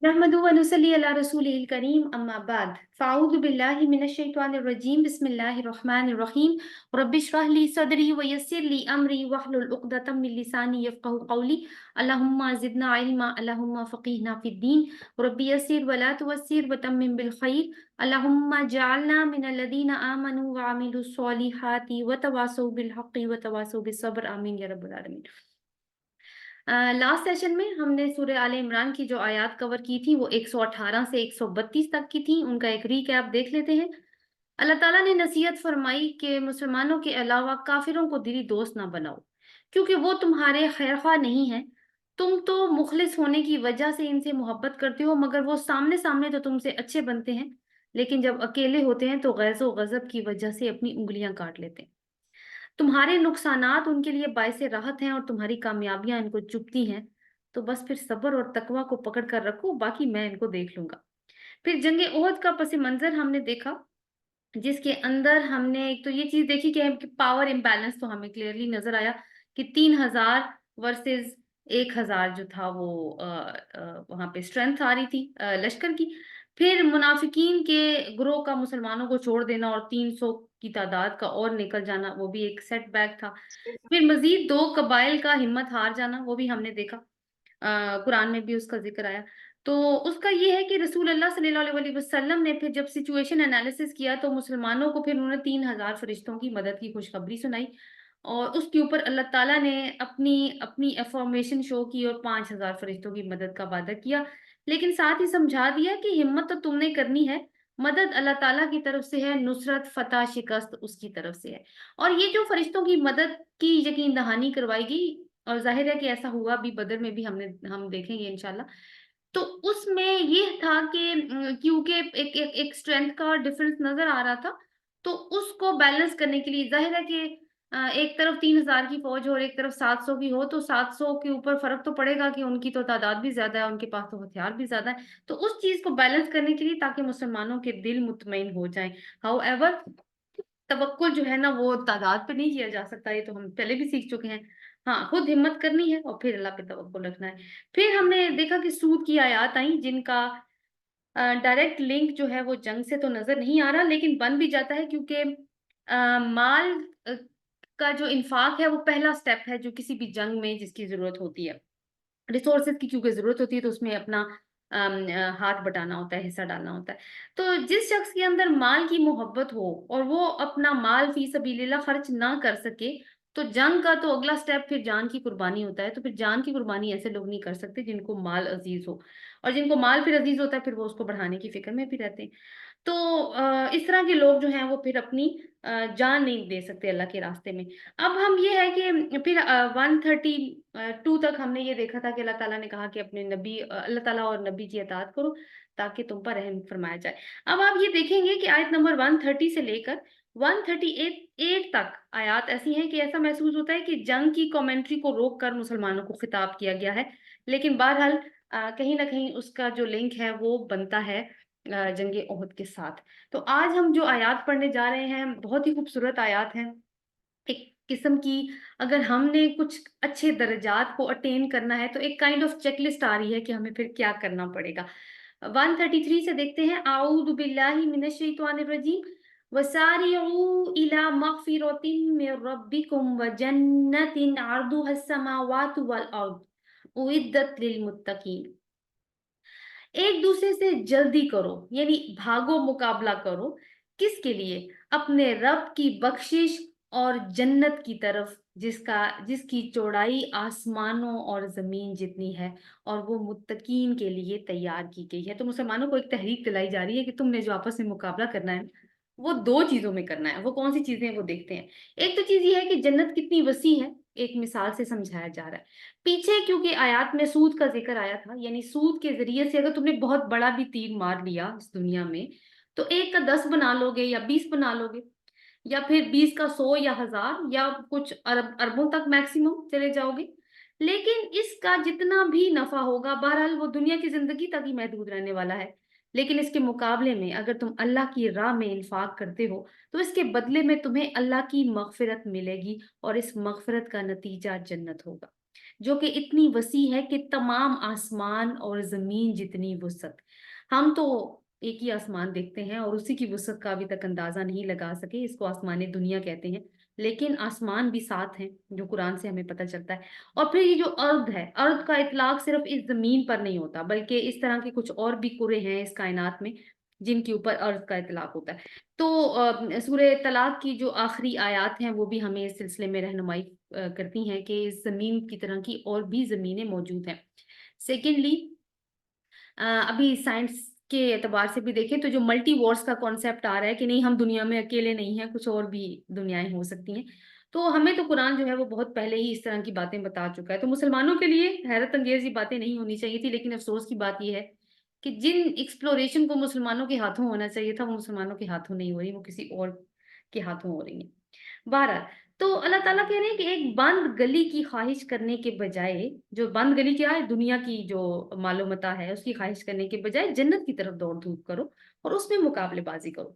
नहमदुहु व नुसल्ली अला रसूलिहिल करीम अम्मा बाद फ़अऊज़ु बिल्लाहि मिनश शैतानिर रजीम बिस्मिल्लाहिर रहमानिर रहीम रब्बि इश्रह ली सदरी व यस्सिर ली अमरी वहलुल उक़दतम मिन लिसानी यफ़क़हू क़ौली अल्लाहुम्मा ज़िदना इल्मा अल्लाहुम्मा फ़क़िहना फ़िद्दीन रब्बि यस्सिर व ला तुअस्सिर व तम्मिम बिल खैर अल्लाहुम्मा जअलना मिनल लज़ीना आमनू व अमिलुस स्वालिहाति व तवासौ बिल हक़्क़ि व तवासौ बिस सब्र आमीन या रब्बल आलमीन। लास्ट सेशन में हमने सूरह आले इमरान की जो आयत कवर की थी वो 118 से 132 तक की थी। उनका एक रीकैप देख लेते हैं। अल्लाह ताला ने नसीहत फरमाई कि मुसलमानों के अलावा काफिरों को दिली दोस्त ना बनाओ, क्योंकि वो तुम्हारे खैरख्वाह नहीं है। तुम तो मुखलिस होने की वजह से इनसे मोहब्बत करते हो, मगर वो सामने सामने तो तुमसे अच्छे बनते हैं, लेकिन जब अकेले होते हैं तो गैज़ो गज़ब की वजह से अपनी उंगलियां काट लेते हैं। तुम्हारे नुकसानात उनके लिए बायसे राहत हैं और तुम्हारी कामयाबियां इनको चुभती हैं। तो बस फिर सब्र और तकवा को पकड़ कर रखो, बाकी मैं इनको देख लूंगा। फिर जंगे ओहद का पस मंजर हमने देखा, जिसके अंदर हमने एक तो ये चीज देखी कि पावर इम्बैलेंस तो हमें क्लियरली नजर आया कि 3000 वर्सेस 1000 जो था वो वहां पे स्ट्रेंथ आ रही थी लश्कर की। फिर मुनाफिकीन के ग्रोह का मुसलमानों को छोड़ देना और 300 की तादाद का और निकल जाना, वो भी एक सेटबैक था। फिर मजीद दो कबाइल का हिम्मत हार जाना, वो भी हमने देखा। कुरान में भी उसका जिक्र आया। तो उसका ये है कि रसूल अल्लाह सल्लल्लाहु अलैहि वसल्लम ने फिर जब सिचुएशन एनालिसिस किया तो मुसलमानों को फिर उन्होंने 3000 फरिश्तों की मदद की खुशखबरी सुनाई, और उसके ऊपर अल्लाह ताला ने अपनी अपनी अफर्मेशन शो की और 5000 फरिश्तों की मदद का वादा किया। लेकिन साथ ही समझा दिया कि हिम्मत तो तुमने करनी है, मदद अल्लाह ताला की तरफ से है, नुसरत फतह शिकस्त उसकी तरफ से है। और ये जो फरिश्तों की मदद की यकीन दहानी करवाई गई, और जाहिर है कि ऐसा हुआ भी, बदर में भी हम देखेंगे इंशाल्लाह। तो उसमें ये था कि क्योंकि एक स्ट्रेंथ का डिफरेंस नजर आ रहा था, तो उसको बैलेंस करने के लिए जाहिर है कि एक तरफ 3000 की फौज हो और एक तरफ 700 की हो, तो 700 के ऊपर फर्क तो पड़ेगा कि उनकी तो तादाद भी ज्यादा है, उनके पास तो हथियार भी ज्यादा है। तो उस चीज को बैलेंस करने के लिए, ताकि मुसलमानों के दिल मुतमईन हो जाएं। हाउ एवर, तवक्कुल जो है ना वो तादाद पे नहीं किया जा सकता, ये तो हम पहले भी सीख चुके हैं। हाँ, खुद हिम्मत करनी है और फिर अल्लाह पे तवक्कुल रखना है। फिर हमने देखा कि सूद की आयत आई, जिनका डायरेक्ट लिंक जो है वो जंग से तो नजर नहीं आ रहा, लेकिन बन भी जाता है, क्योंकि माल अ, का जो इन्फाक है वो पहला स्टेप है जो किसी भी जंग में जिसकी जरूरत होती है। रिसोर्सेज की क्योंकि जरूरत होती है, तो उसमें अपना हाथ बटाना होता है, हिस्सा डालना होता है। तो जिस शख्स के अंदर माल की मोहब्बत हो और वो अपना माल फी सबीलिल्लाह खर्च ना कर सके, तो जंग का तो अगला स्टेप फिर जान की कुर्बानी होता है। तो फिर जान की कुर्बानी ऐसे लोग नहीं कर सकते जिनको माल अजीज हो, और जिनको माल फिर अजीज होता है फिर वो उसको बढ़ाने की फिक्र में भी रहते हैं। तो इस तरह के लोग जो हैं वो फिर अपनी जान नहीं दे सकते अल्लाह के रास्ते में। अब हम ये है कि फिर 132 तक हमने ये देखा था कि अल्लाह ताला ने कहा कि अपने नबी अल्लाह ताला और नबी की अताअत करो ताकि तुम पर रहम फरमाया जाए। अब आप ये देखेंगे कि आयत नंबर 130 से लेकर 138 तक आयत ऐसी हैं कि ऐसा महसूस होता है कि जंग की कमेंट्री को रोक कर मुसलमानों को खिताब किया गया है। लेकिन बहरहाल कहीं ना कहीं उसका जो लिंक है वो बनता है जंगे ओहद के साथ। तो आज हम जो आयत पढ़ने जा रहे हैं बहुत ही खूबसूरत आयत हैं। एक किस्म की, अगर हमने कुछ अच्छे दर्जात को अटेन करना है तो एक काइंड ऑफ चेकलिस्ट आ रही है कि हमें फिर क्या करना पड़ेगा। 133 से देखते हैं, आऊदु बिल्लाहि मिनश शैतानिर रजीम वसारिऊ इला मगफिरतिन मिर रब्बिकुम व जन्नतिन अर्दुहस समावातु वल अर्द उइद्दत लिल मुत्तकीन। एक दूसरे से जल्दी करो, यानी भागो, मुकाबला करो। किसके लिए? अपने रब की बख्शिश और जन्नत की तरफ, जिसकी चौड़ाई आसमानों और जमीन जितनी है, और वो मुत्तकीन के लिए तैयार की गई है। तो मुसलमानों को एक तहरीक दिलाई जा रही है कि तुमने जो आपस में मुकाबला करना है वो दो चीजों में करना है। वो कौन सी चीजें हैं वो देखते हैं। एक तो चीज ये है कि जन्नत कितनी वसी है, एक मिसाल से समझाया जा रहा है। पीछे क्योंकि आयत में सूद का जिक्र आया था, यानी सूद के जरिए से अगर तुमने बहुत बड़ा भी तीर मार लिया इस दुनिया में, तो एक का 10 बना लोगे या 20 बना लोगे, या फिर 20 का 100 या 1000 या कुछ अरबों तक मैक्सिमम चले जाओगे। लेकिन इसका जितना भी नफा होगा बहरहाल वो दुनिया की जिंदगी तक ही महदूद रहने वाला है। लेकिन इसके मुकाबले में अगर तुम अल्लाह की राह में इंफाक करते हो, तो इसके बदले में तुम्हें अल्लाह की मगफिरत मिलेगी, और इस मगफिरत का नतीजा जन्नत होगा। جو کہ اتنی وسیع ہے کہ تمام آسمان اور زمین جتنی وسعت. ہم تو ایک ہی آسمان دیکھتے ہیں اور اسی کی وسعت کا ابھی تک اندازہ نہیں لگا سکے. اس کو آسمان دنیا کہتے ہیں، لیکن آسمان بھی ساتھ ہیں جو قرآن سے ہمیں پتہ چلتا ہے. اور پھر یہ جو ارض ہے، ارض کا اطلاق صرف اس زمین پر نہیں ہوتا، بلکہ اس طرح کے کچھ اور بھی کرے ہیں اس کائنات میں جن کے اوپر ارض کا اطلاق ہوتا ہے. تو سورہ طلاق کی جو آخری آیات ہیں وہ بھی ہمیں اس سلسلے میں رہنمائی کرتی ہیں کہ اس زمین کی طرح کی اور بھی زمینیں موجود ہیں. سیکنڈلی، ابھی سائنس کے اعتبار سے بھی دیکھیں تو جو ملٹی ورس کا کانسیپٹ آ رہا ہے کہ نہیں ہم دنیا میں اکیلے نہیں ہیں، کچھ اور بھی دنیایں ہو سکتی ہیں. تو ہمیں تو قرآن جو ہے وہ بہت پہلے ہی اس طرح کی باتیں بتا چکا ہے. تو مسلمانوں کے لیے حیرت انگیز یہ باتیں نہیں ہونی چاہیے تھی، لیکن افسوس کی بات یہ ہے کہ جن ایکسپلوریشن کو مسلمانوں کے ہاتھوں ہونا چاہیے تھا وہ مسلمانوں کے ہاتھوں نہیں ہو رہی، وہ کسی اور کے ہاتھوں ہو رہی ہیں. بہرحال، تو اللہ تعالیٰ کہہ رہے ہیں کہ ایک بند گلی کی خواہش کرنے کے بجائے، جو بند گلی کیا ہے، دنیا کی جو معلومتا ہے اس کی خواہش کرنے کے بجائے جنت کی طرف دوڑ دھوپ کرو اور اس میں مقابلے بازی کرو.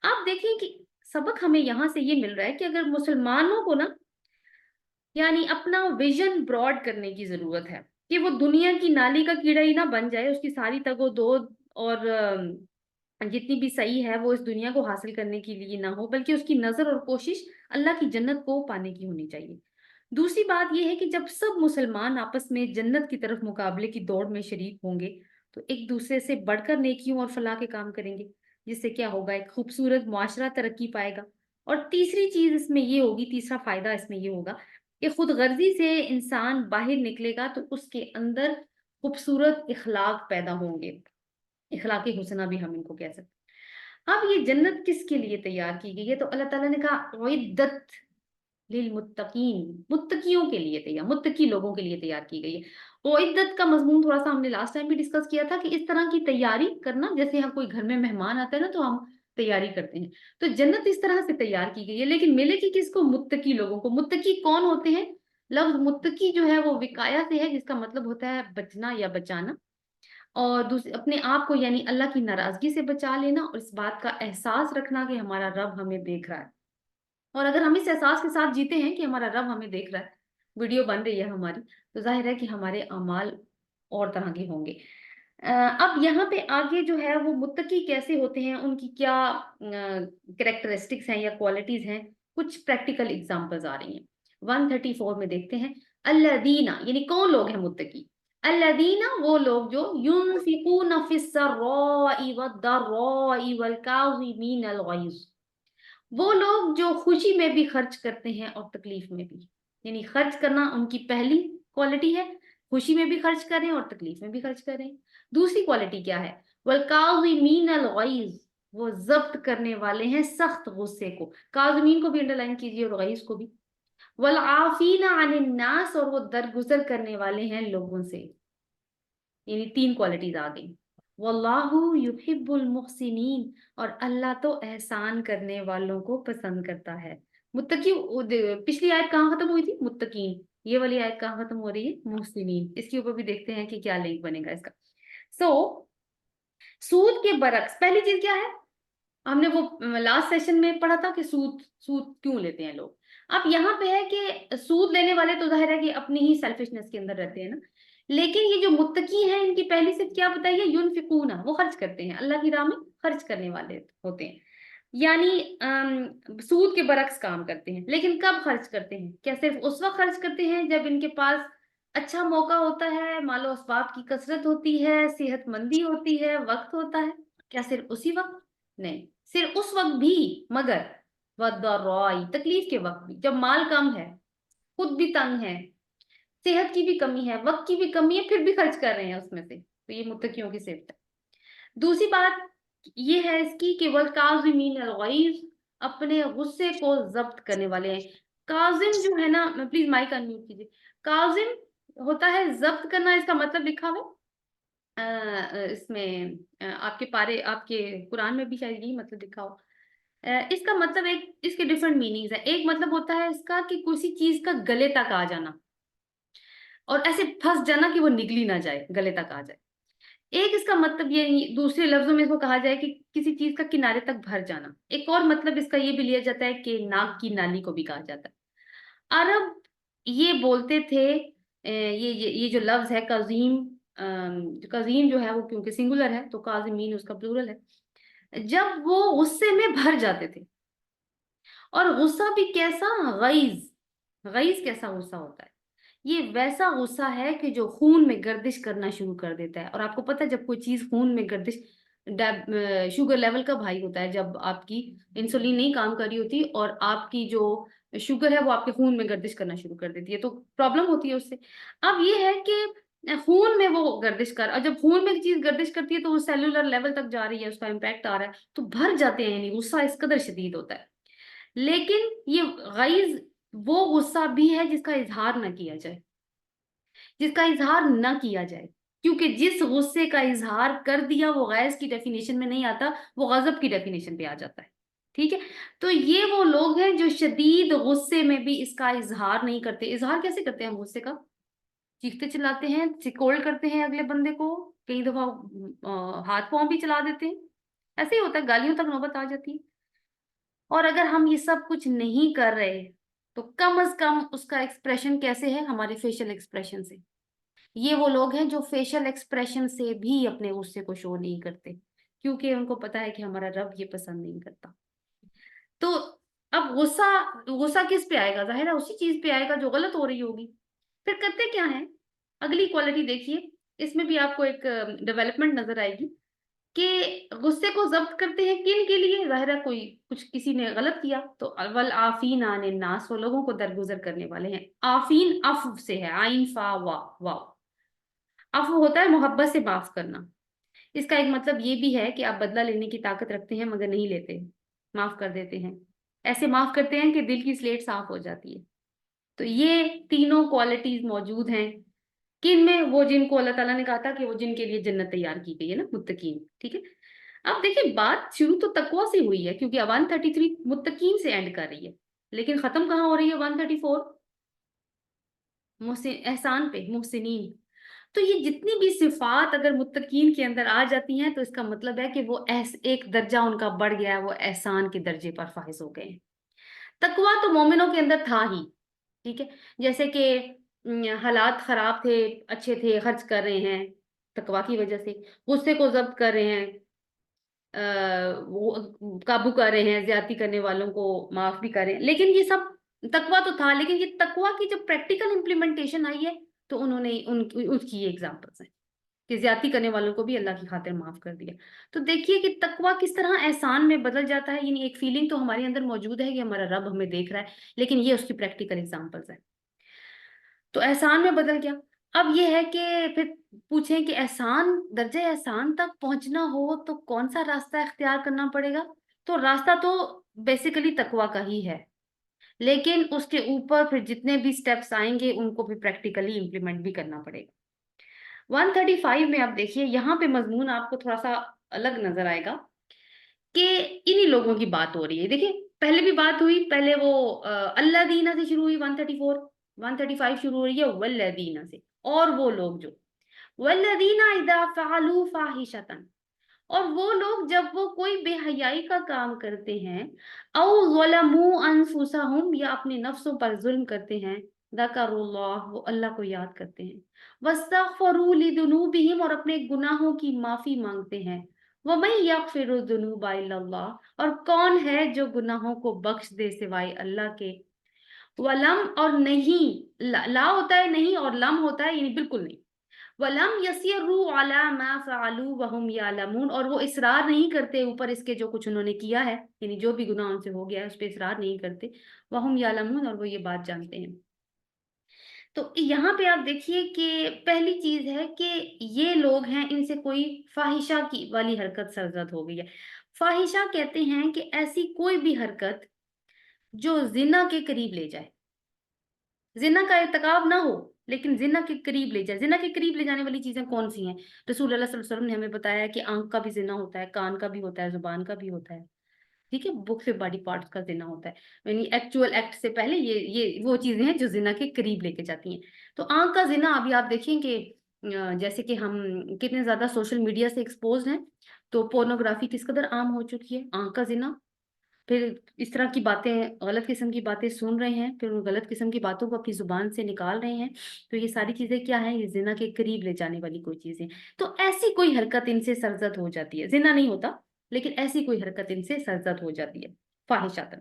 آپ دیکھیں کہ سبق ہمیں یہاں سے یہ مل رہا ہے کہ اگر مسلمانوں کو نا یعنی اپنا ویژن براڈ کرنے کی ضرورت ہے کہ وہ دنیا کی نالی کا کیڑا ہی نہ بن جائے، اس کی ساری تگ و دو اور جتنی بھی صحیح ہے وہ اس دنیا کو حاصل کرنے کے لیے نہ ہو، بلکہ اس کی نظر اور کوشش اللہ کی جنت کو پانے کی ہونی چاہیے. دوسری بات یہ ہے کہ جب سب مسلمان آپس میں جنت کی طرف مقابلے کی دوڑ میں شریک ہوں گے تو ایک دوسرے سے بڑھ کر نیکیوں اور فلاح کے کام کریں گے، جس سے کیا ہوگا، ایک خوبصورت معاشرہ ترقی پائے گا. اور تیسری چیز اس میں یہ ہوگی، تیسرا فائدہ اس میں یہ ہوگا کہ خود غرضی سے انسان باہر نکلے گا تو اس کے اندر خوبصورت اخلاق پیدا ہوں گے. اخلاق حسنہ بھی ہم ان کو کہہ سکتے ہیں. اب یہ جنت کس کے لیے تیار کی گئی ہے؟ تو اللہ تعالیٰ نے کہا اعدت للمتقین، متقیوں کے لیے تیار، متقی لوگوں کے لیے تیار کی گئی ہے. اعدت کا مضمون تھوڑا سا ہم نے لاسٹ ٹائم بھی ڈسکس کیا تھا کہ اس طرح کی تیاری کرنا، جیسے ہم کوئی گھر میں مہمان آتا ہے نا تو ہم تیاری کرتے ہیں، تو جنت اس طرح سے تیار کی گئی ہے. لیکن ملے گی کس کو؟ متقی لوگوں کو. متقی کون ہوتے ہیں؟ لفظ متقی جو ہے وہ وقایا سے ہے، جس کا مطلب ہوتا ہے بچنا یا بچانا، اور اپنے آپ کو یعنی اللہ کی ناراضگی سے بچا لینا، اور اس بات کا احساس رکھنا کہ ہمارا رب ہمیں دیکھ رہا ہے. اور اگر ہم اس احساس کے ساتھ جیتے ہیں کہ ہمارا رب ہمیں دیکھ رہا ہے، ویڈیو بن رہی ہے ہماری، تو ظاہر ہے کہ ہمارے اعمال اور طرح کے ہوں گے. اب یہاں پہ آگے جو ہے وہ متقی کیسے ہوتے ہیں، ان کی کیا کریکٹرسٹکس ہیں یا کوالٹیز ہیں، کچھ پریکٹیکل اگزامپلز آ رہی ہیں. 134 میں دیکھتے ہیں الذین، یعنی کون لوگ ہیں متقی؟ الذین، وہ لوگ جو ينفقون فی السراء والضراء والکاظمین الغیظ، وہ لوگ جو خوشی میں بھی خرچ کرتے ہیں اور تکلیف میں بھی. یعنی خرچ کرنا ان کی پہلی کوالٹی ہے، خوشی میں بھی خرچ کریں اور تکلیف میں بھی خرچ کریں. دوسری کوالٹی کیا ہے؟ والکاظمین الغیظ، وہ ضبط کرنے والے ہیں سخت غصے کو. کاظمین کو بھی انڈر لائن کیجیے اور غیظ کو بھی. والعافین عن الناس، اور وہ درگزر کرنے والے ہیں لوگوں سے. یعنی تین کوالٹیز آ گئی. واللہ یحب المحسنین، اور اللہ تو احسان کرنے والوں کو پسند کرتا ہے. متقی، پچھلی آیت کہاں ختم ہوئی تھی؟ متقین. یہ والی آیت کہاں ختم ہو رہی ہے؟ محسنین. اس کے اوپر بھی دیکھتے ہیں کہ کیا لنک بنے گا اس کا. سود کے برعکس پہلی چیز کیا ہے؟ ہم نے وہ لاسٹ سیشن میں پڑھا تھا کہ سود کیوں لیتے ہیں لوگ. اب یہاں پہ ہے کہ سود لینے والے تو ظاہر ہے کہ اپنی ہی سیلفشنس کے اندر رہتے ہیں نا، لیکن یہ جو متقی ہیں ان کی پہلی صفت کیا بتائیے؟ ينفقون، وہ خرچ کرتے ہیں، اللہ کی راہ میں خرچ کرنے والے ہوتے ہیں. یعنی سود کے برعکس کام کرتے ہیں. لیکن کب خرچ کرتے ہیں؟ کیا صرف اس وقت خرچ کرتے ہیں جب ان کے پاس اچھا موقع ہوتا ہے، مال و اسباب کی کثرت ہوتی ہے، صحت مندی ہوتی ہے، وقت ہوتا ہے؟ کیا صرف اسی وقت؟ نہیں، صرف اس وقت بھی، مگر والضراء، تکلیف کے وقت بھی، جب مال کم ہے، خود بھی تنگ ہے، صحت کی بھی کمی ہے، وقت کی بھی کمی ہے، پھر بھی خرچ کر رہے ہیں اس میں سے. تو یہ متقیوں کی صفت ہے. دوسری بات یہ ہے اس کی کہ والکاظمین الغیظ، اپنے غصے کو ضبط کرنے والے ہیں. کاظم جو ہے نا، پلیز مائک انمیوٹ کیجیے. کاظم ہوتا ہے ضبط کرنا، اس کا مطلب لکھا ہوا اس میں آپ کے پارے، آپ کے قرآن میں بھی شاید یہی مطلب لکھا ہو. اس کا مطلب ایک، اس کے ڈفرنٹ میننگز ہیں. ایک مطلب ہوتا ہے اس کا کہ کسی چیز کا گلے تک آ جانا اور ایسے پھنس جانا کہ وہ نگلی نہ جائے، گلے تک آ جائے. ایک اس کا مطلب یہ، دوسرے لفظوں میں اس کو کہا جائے کہ کسی چیز کا کنارے تک بھر جانا. ایک اور مطلب اس کا یہ بھی لیا جاتا ہے کہ ناک کی نالی کو بھی کہا جاتا ہے. عرب یہ بولتے تھے ये जो लफ्ज है काजीम, काजीम जो है वो क्योंकि सिंगुलर है तो काजिमीन उसका प्लूरल है। जब वो गुस्से में भर जाते थे, और गुस्सा भी कैसा, गईज, गईज कैसा गुस्सा होता है, ये वैसा गुस्सा है कि जो खून में गर्दिश करना शुरू कर देता है। और आपको पता है जब कोई चीज खून में गर्दिश, शुगर लेवल कब हाई होता है, जब आपकी इंसुलिन नहीं काम कर रही होती और आपकी जो शुगर है वो आपके खून में गर्दिश करना शुरू कर देती है, तो प्रॉब्लम होती है उससे। अब ये है कि खून में वो गर्दिश कर, और जब खून में चीज गर्दिश करती है तो वो सेलुलर लेवल तक जा रही है, उसका इम्पैक्ट आ रहा है, तो भर जाते हैं, यानी गुस्सा इस कदर शदीद होता है। लेकिन ये गईज वो गुस्सा भी है जिसका इजहार ना किया जाए, जिसका इजहार न किया जाए, क्योंकि जिस गुस्से का इजहार कर दिया वो गैज की डेफिनेशन में नहीं आता, वो गजब की डेफिनेशन पे आ जाता है। ठीक है, तो ये वो लोग हैं जो शदीद गुस्से में भी इसका इजहार नहीं करते। इजहार कैसे करते हैं हम गुस्से का? चीखते चिल्लाते हैं, सिकोल्ड करते हैं अगले बंदे को, कई दफा हाथ पांव भी चला देते हैं, ऐसे ही होता है, गालियों तक नौबत आ जाती है। और अगर हम ये सब कुछ नहीं कर रहे तो कम से कम उसका एक्सप्रेशन कैसे है, हमारे फेशियल एक्सप्रेशन से। ये वो लोग हैं जो फेशियल एक्सप्रेशन से भी अपने गुस्से को शो नहीं करते, क्योंकि उनको पता है कि हमारा रब ये पसंद नहीं करता। तो अब गुस्सा, गुस्सा किस पे आएगा? जाहिर है उसी चीज पे आएगा जो गलत हो रही होगी। फिर करते क्या है, अगली क्वालिटी देखिए, इसमें भी आपको एक डेवलपमेंट नजर आएगी कि गुस्से को जब्त करते हैं किन के लिए? जाहिर है कोई कुछ किसी ने गलत किया तो अव्वल आफीन आने नास, वो लोगों को दरगुजर करने वाले हैं। आफीन अफ से है, आइन फा वा वाव। अफू होता है मोहब्बत से माफ करना। इसका एक मतलब ये भी है कि आप बदला लेने की ताकत रखते हैं मगर नहीं लेते, माफ कर देते हैं, ऐसे माफ करते हैं कि दिल की स्लेट साफ हो जाती है। तो ये तीनों क्वालिटीज मौजूद हैं किन में? वो जिनको अल्लाह ताला ने कहा था कि वो जिनके लिए जन्नत तैयार की गई है ना, मुत्तकीन। ठीक है, अब देखिए बात शुरू तो तकवा से हुई है, क्योंकि 133 मुत्तकीन से एंड कर रही है, लेकिन खत्म कहाँ हो रही है? 134 मोहसिन, एहसान पे, मोहसिनीन। तो ये जितनी भी सिफात अगर मुत्तकीन के अंदर आ जाती हैं तो इसका मतलब है कि वो एक दर्जा उनका बढ़ गया है, वो एहसान के दर्जे पर फाइज हो गए हैं। तकवा तो मोमिनों के अंदर था ही। ठीक है, जैसे कि हालात खराब थे, अच्छे थे, खर्च कर रहे हैं तकवा की वजह से, गुस्से को जब्त कर रहे हैं, वो काबू कर रहे हैं, ज्यादती करने वालों को माफ भी कर रहे हैं, लेकिन ये सब तकवा तो था। लेकिन ये तकवा की जब प्रैक्टिकल इम्प्लीमेंटेशन आई है तो उन्होंने उसकी ये एग्जाम्पल्स हैं कि ज्यादती करने वालों को भी अल्लाह की खातिर माफ कर दिया। तो देखिए कि तकवा किस तरह एहसान में बदल जाता है, यानी एक फीलिंग तो हमारे अंदर मौजूद है कि हमारा रब हमें देख रहा है, लेकिन ये उसकी प्रैक्टिकल एग्जाम्पल्स है। तो एहसान में बदल गया। अब ये है कि फिर पूछें कि एहसान, दर्जे एहसान तक पहुंचना हो तो कौन सा रास्ता इख्तियार करना पड़ेगा? तो रास्ता तो बेसिकली तकवा का ही है, लेकिन उसके ऊपर फिर जितने भी स्टेप्स आएंगे उनको भी प्रैक्टिकली इंप्लीमेंट भी करना पड़ेगा। 135 में आप देखिए, यहाँ पे मजमून आपको थोड़ा सा अलग नजर आएगा कि इन्हीं लोगों की बात हो रही है। देखिए पहले भी बात हुई, पहले वो अल्लादीना से शुरू हुई 134, 135 शुरू हो रही है वल्लदीना से। और वो लोग जो वल्लदीना इदा फ़अलू फ़ाहिशतन, और वो लोग जब वो कोई बेहयाई का काम करते हैं, औ ज़लमू अनफुसहुम, या अपने नफ्सों पर जुल्म करते हैं, ज़करुल्लाह, वो अल्लाह को याद करते हैं, वस्तगफरू लिजुनूबिहिम, और अपने गुनाहों की माफी मांगते हैं, वमन यगफिरु ज़ुनूबा इल्लल्लाह, और कौन है जो गुनाहों को बख्श दे सिवाय अल्लाह के, वलम, और नहीं, ला होता है नहीं और लम होता है यानी बिल्कुल नहीं, वलम यसिरु अला मा फ़अलू वहुम यालमून, और वो इसरार नहीं करते ऊपर इसके जो कुछ उन्होंने किया है, यानी जो भी गुनाह उनसे हो गया है उस पर इसरार नहीं करते, वहुम यालमून, और वो ये बात जानते हैं। तो यहाँ पे आप देखिए कि पहली चीज है कि ये लोग हैं, इनसे कोई फाहिशा की वाली हरकत सरजद हो गई है। फाहिशा कहते हैं कि ऐसी कोई भी हरकत जो जिना के करीब ले जाए, जिना का इर्तिकाब ना हो लेकिन जिना के करीब ले जाए। जिना के करीब ले जाने वाली चीजें कौन सी हैं? रसूल अल्लाह सल्लल्लाहु अलैहि वसल्लम ने हमें बताया है कि आंख का भी जिना होता है, कान का भी होता है, जुबान का भी होता है। ठीक है, बुक से बॉडी पार्ट्स का जिना होता है, यानी एक्चुअल एक्ट से पहले ये वो चीजें हैं जो जिना के करीब लेके जाती हैं। तो आंख का जिना अभी आप देखें कि जैसे कि हम कितने ज्यादा सोशल मीडिया से एक्सपोज हैं, तो पोर्नोग्राफी किस कदर आम हो चुकी है, आंख का जिना। پھر اس طرح کی باتیں، غلط قسم کی باتیں سن رہے ہیں، پھر ان غلط قسم کی باتوں کو اپنی زبان سے نکال رہے ہیں، تو یہ ساری چیزیں کیا ہیں؟ یہ زنا کے قریب لے جانے والی کوئی چیزیں. تو ایسی کوئی حرکت ان سے سرزد ہو جاتی ہے، زنا نہیں ہوتا لیکن ایسی کوئی حرکت ان سے سرزد ہو جاتی ہے، فاحشاتن،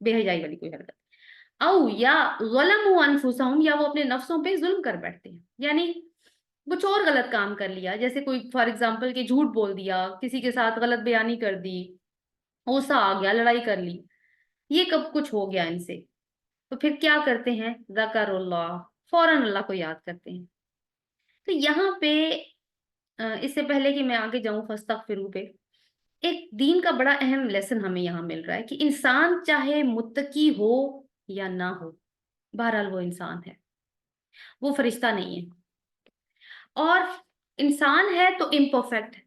بے حیائی والی کوئی حرکت. او یا ظلموا انفسہم، یا وہ اپنے نفسوں پہ ظلم کر بیٹھتے ہیں، یعنی کچھ اور غلط کام کر لیا، جیسے کوئی فار ایگزامپل کہ جھوٹ بول دیا، کسی کے ساتھ غلط بیانی کر دی، غصہ آ گیا، لڑائی کر لی، یہ کب کچھ ہو گیا ان سے، تو پھر کیا کرتے ہیں؟ ذکر اللہ، فوراً اللہ کو یاد کرتے ہیں. تو یہاں پہ اس سے پہلے کہ میں آگے جاؤں فاستغفروا پہ، ایک دین کا بڑا اہم لیسن ہمیں یہاں مل رہا ہے کہ انسان چاہے متقی ہو یا نہ ہو، بہرحال وہ انسان ہے، وہ فرشتہ نہیں ہے. اور انسان ہے تو امپرفیکٹ ہے،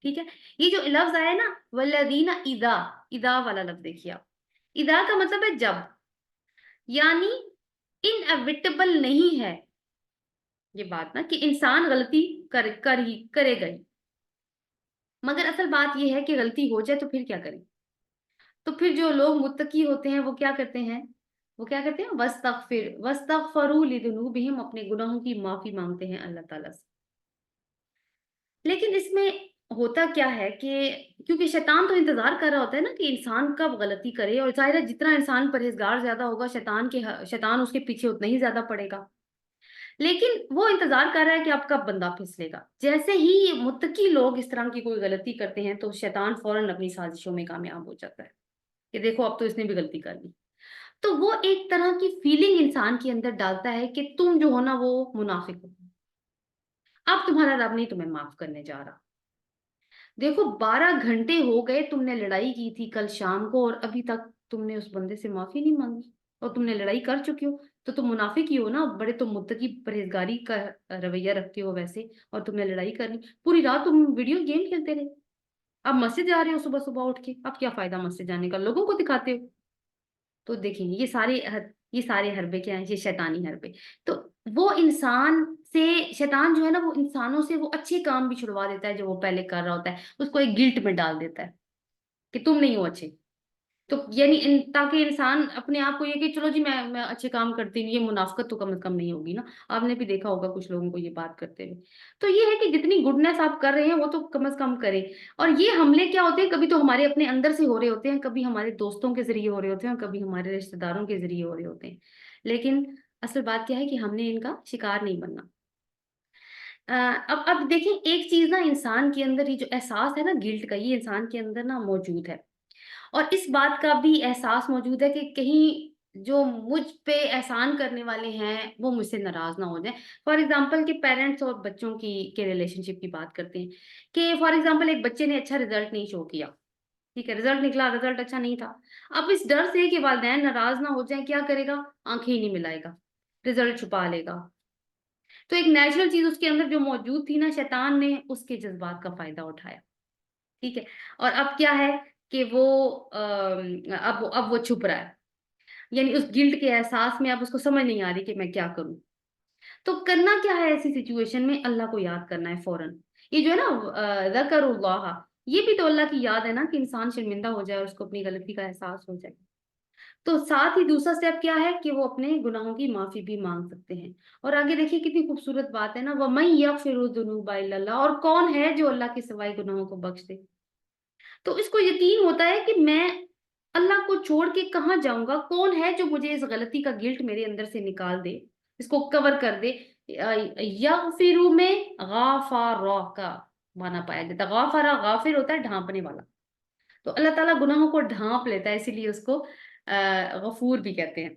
ٹھیک ہے. یہ جو لفظ آیا نا والذین اذا، اذا والا لفظ دیکھیے آپ، اذا کا مطلب ہے جب، یعنی انیویٹیبل نہیں ہے یہ بات نا کہ انسان غلطی کرے گا ہی. مگر اصل بات یہ ہے کہ غلطی ہو جائے تو پھر کیا کریں؟ تو پھر جو لوگ متقی ہوتے ہیں وہ کیا کرتے ہیں؟ وہ کیا کرتے ہیں؟ واستغفروا لذنوبہم، اپنے گناہوں کی معافی مانگتے ہیں اللہ تعالیٰ سے. لیکن اس میں ہوتا کیا ہے کہ کیونکہ شیطان تو انتظار کر رہا ہوتا ہے نا کہ انسان کب غلطی کرے، اور ظاہر ہے جتنا انسان پرہیزگار زیادہ ہوگا شیطان اس کے پیچھے اتنا ہی زیادہ پڑے گا. لیکن وہ انتظار کر رہا ہے کہ اب کب بندہ پھسلے گا. جیسے ہی متقی لوگ اس طرح کی کوئی غلطی کرتے ہیں تو شیطان فوراً اپنی سازشوں میں کامیاب ہو جاتا ہے کہ دیکھو اب تو اس نے بھی غلطی کر لی. تو وہ ایک طرح کی فیلنگ انسان کے اندر ڈالتا ہے کہ تم جو ہو نا وہ منافق ہو، اب تمہارا رب نہیں تمہیں معاف کرنے جا رہا. دیکھو 12 گھنٹے ہو گئے تم نے لڑائی کی تھی کل شام کو، اور ابھی تک تم نے اس بندے سے معافی نہیں مانگی، اور تم نے لڑائی کر چکے ہو، تو تم منافق ہی ہو نا. بڑے تم متقی پرہیزگاری کا رویہ رکھتے ہو ویسے، اور تم نے لڑائی کرنی، پوری رات تم ویڈیو گیم کھیلتے رہے، اب مسجد جا رہے ہو صبح صبح اٹھ کے، اب کیا فائدہ مسجد جانے کا، لوگوں کو دکھاتے ہو. تو دیکھیں یہ سارے حربے کیا ہیں؟ یہ شیطانی حربے. تو وہ انسان سے، شیطان جو ہے نا وہ انسانوں سے وہ اچھے کام بھی چھڑوا دیتا ہے جو وہ پہلے کر رہا ہوتا ہے، اس کو ایک گلٹ میں ڈال دیتا ہے کہ تم نہیں ہو اچھے. تو یعنی تاکہ انسان اپنے آپ کو یہ کہ چلو جی میں اچھے کام کرتی ہوں، یہ منافقت تو کم از کم نہیں ہوگی نا. آپ نے بھی دیکھا ہوگا کچھ لوگوں کو یہ بات کرتے ہوئے. تو یہ ہے کہ جتنی گڈنس آپ کر رہے ہیں وہ تو کم از کم کریں. اور یہ حملے کیا ہوتے ہیں؟ کبھی تو ہمارے اپنے اندر سے ہو رہے ہوتے ہیں، کبھی ہمارے دوستوں کے ذریعے ہو رہے ہوتے ہیں، اور کبھی ہمارے رشتہ داروں کے ذریعے ہو رہے ہوتے ہیں. لیکن اصل بات کیا ہے کہ ہم نے ان کا شکار نہیں بننا. اب دیکھیں ایک چیز نا، انسان کے اندر یہ جو احساس ہے نا گلٹ کا، یہ انسان کے اندر نا موجود ہے، اور اس بات کا بھی احساس موجود ہے کہ کہیں جو مجھ پہ احسان کرنے والے ہیں وہ مجھ سے ناراض نہ ہو جائیں. فار ایگزامپل کہ پیرنٹس اور بچوں کے ریلیشن شپ کی بات کرتے ہیں کہ فار ایگزامپل ایک بچے نے اچھا رزلٹ نہیں شو کیا، ٹھیک ہے، رزلٹ نکلا، رزلٹ اچھا نہیں تھا. اب اس ڈر سے کہ والدین ناراض نہ ہو جائیں کیا کرے گا؟ آنکھیں ہی نہیں ملائے گا، رزلٹ چھپا لے گا. تو ایک نیچرل چیز اس کے اندر جو موجود تھی نا، شیطان نے اس کے جذبات کا فائدہ اٹھایا، ٹھیک ہے. اور اب کیا ہے کہ وہ اب وہ چھپ رہا ہے، یعنی اس گلٹ کے احساس میں اب اس کو سمجھ نہیں آ رہی کہ میں کیا کروں. تو کرنا کیا ہے ایسی سچویشن میں؟ اللہ کو یاد کرنا ہے فوراً. یہ جو ہے نا ذکر اللہ، یہ بھی تو اللہ کی یاد ہے نا کہ انسان شرمندہ ہو جائے اور اس کو اپنی غلطی کا احساس ہو جائے. تو ساتھ ہی دوسرا سٹیپ کیا ہے کہ وہ اپنے گناہوں کی معافی بھی مانگ سکتے ہیں. اور آگے دیکھیے کتنی خوبصورت بات ہے نا، وَمَن يَغْفِرُ الذُّنُوبَ إِلَّا اللَّهُ، اور کون ہے جو اللہ کے سوائے گناہوں کو بخش دے. تو اس کو یقین ہوتا ہے کہ میں اللہ کو چھوڑ کے کہاں جاؤں گا، کون ہے جو مجھے اس غلطی کا گلٹ میرے اندر سے نکال دے، اس کو کور کر دے. یغفر میں غافر کا مانا پایا جاتا ہے. غافر، غافر ہوتا ہے ڈھانپنے والا، تو اللہ تعالیٰ گناہوں کو ڈھانپ لیتا ہے، اسی لیے اس کو غفور بھی کہتے ہیں.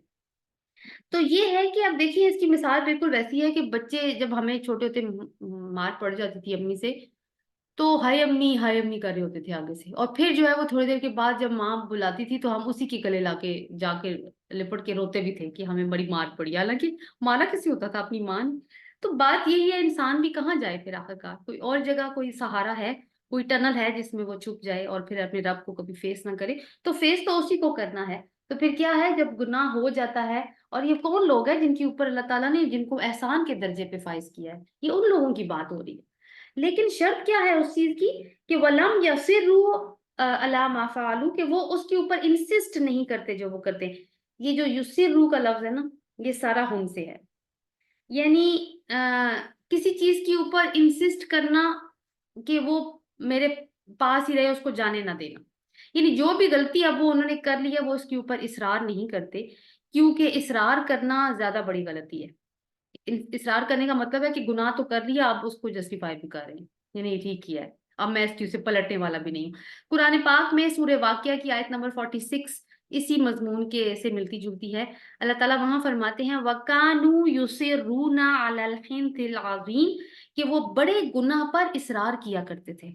تو یہ ہے کہ اب دیکھیے اس کی مثال بالکل ویسی ہے کہ بچے جب ہمیں چھوٹے ہوتے مار پڑ جاتی تھی امی سے، تو ہائی امی کر رہے ہوتے تھے آگے سے، اور پھر جو ہے وہ تھوڑی دیر کے بعد جب ماں بلاتی تھی تو ہم اسی کے گلے لا کے جا کے لپٹ کے روتے بھی تھے کہ ہمیں بڑی مار پڑی، حالانکہ مارا کسی ہوتا تھا؟ اپنی ماں نے. تو بات یہی ہے، انسان بھی کہاں جائے پھر آخرکار؟ کوئی اور جگہ کوئی سہارا ہے، کوئی ٹنل ہے جس میں وہ چھپ جائے اور پھر اپنے رب کو کبھی فیس نہ کرے. تو فیس تو اسی کو کرنا ہے. تو پھر کیا ہے جب گناہ ہو جاتا ہے، اور یہ کون لوگ ہیں جن کے اوپر اللہ تعالیٰ نے جن کو احسان کے درجے پہ فائز کیا ہے؟ یہ ان لوگوں کی بات ہو رہی ہے. لیکن شرط کیا ہے اس چیز کی کہ ولم یسروا अला मा फ़अलू, कि वो उसके ऊपर इंसिस्ट नहीं करते जो वो करते हैं। ये जो युसिर्रू का लफ्ज़ है ना, ये सारा हम से है। यानी किसी चीज़ के ऊपर इंसिस्ट करना कि वो मेरे पास ही रहे, उसको जाने ना देना। यानी जो भी गलती अब वो उन्होंने कर ली है, वो उसके ऊपर इसरार नहीं करते, क्योंकि इसरार करना ज़्यादा बड़ी गलती है। इसरार करने का मतलब है कि गुनाह तो कर लिया, आप उसको जस्टिफाई भी कर रहे हैं, ये नहीं ठीक किया है, अब मैं इस चीज से पलटने वाला भी नहीं हूँ। कुरान पाक में सूरह वाक़िया की आयत नंबर 46 इसी मजमून के से मिलती जुलती है। अल्लाह ताला वहां फरमाते हैं वकानू युसिरूना अलल हिन्थिल अज़ीम, कि वो बड़े गुनाह पर इसरार किया करते थे।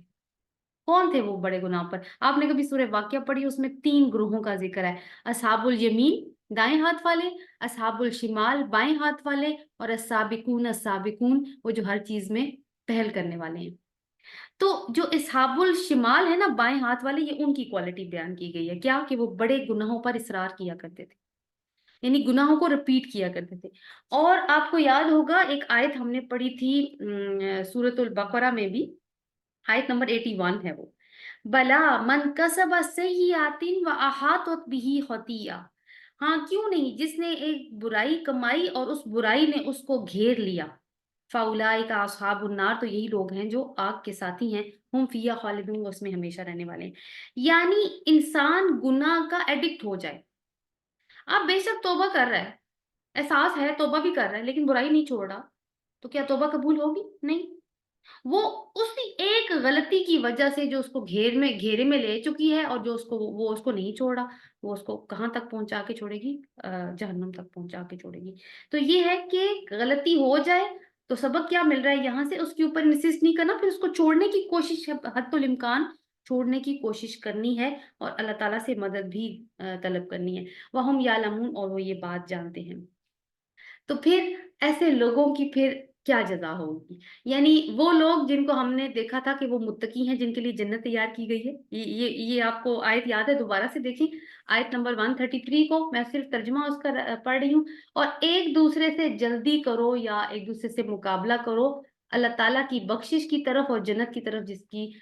कौन थे वो बड़े गुनाह पर? आपने कभी सूरह वाक़िया पढ़ी? उसमें 3 ग्रोहों का ज़िक्र है। अस्हाबुल यमीन दाएँ हाथ वाले, अस्हाबुल शिमाल बाएँ हाथ वाले, और अस्साबिकून वो जो हर चीज़ में पहल करने वाले हैं। तो जो अस्हाबुल शिमाल है ना, बाएँ हाथ वाले, ये उनकी क्वालिटी बयान की गई है। क्या? कि वो बड़े गुनाहों पर इसरार किया करते थे। यानी गुनाहों को रिपीट किया करते थे। और आपको याद होगा एक आयत हमने पढ़ी थी सूरतुल बकरा में भी, आयत नंबर 81 है वो। बला मन कसब सय्यातिन व अहातत बिही खतिया। हाँ, क्यों नहीं, जिसने एक बुराई कमाई और उस बुराई ने उसको घेर लिया। फाउलाइका अस्हाबुन नार, तो यही लोग हैं जो आग के साथी हैं। हम फिया खालिदून, उसमें हमेशा रहने वाले हैं। यानी इंसान गुनाह का एडिक्ट हो जाए। आप बेशक तौबा कर रहा है, एहसास है, तौबा भी कर रहा है, लेकिन बुराई नहीं छोड़ रहा, तो क्या तौबा कबूल होगी? नहीं। वो उसी एक गलती की वजह से जो उसको घेरे में ले चुकी है, और जो उसको वो उसको नहीं छोड़ा, वो उसको कहाँ तक पहुंचा के छोड़ेगी? जहन्नम तक पहुंचा के छोड़ेगी। तो ये है कि गलती हो जाए तो सबक क्या मिल रहा है यहाँ से? उसके ऊपर इंसिस्ट नहीं करना, फिर उसको छोड़ने की कोशिश, हद्दुल इम्कान छोड़ने की कोशिश करनी है, और अल्लाह ताला से मदद भी तलब करनी है। वहम यालमून, और वो ये बात जानते हैं। तो फिर ऐसे लोगों की फिर क्या जजा होगी? यानी वो लोग जिनको हमने देखा था कि वो मुत्तकी हैं, जिनके लिए जन्नत तैयार की गई है। ये आपको आयत याद है? दोबारा से देखें आयत नंबर 133 को, मैं सिर्फ तर्जुमा उसका पढ़ रही हूँ। और एक दूसरे से जल्दी करो या एक दूसरे से मुकाबला करो अल्लाह ताला की बख्शिश की तरफ और जन्नत की तरफ, जिसकी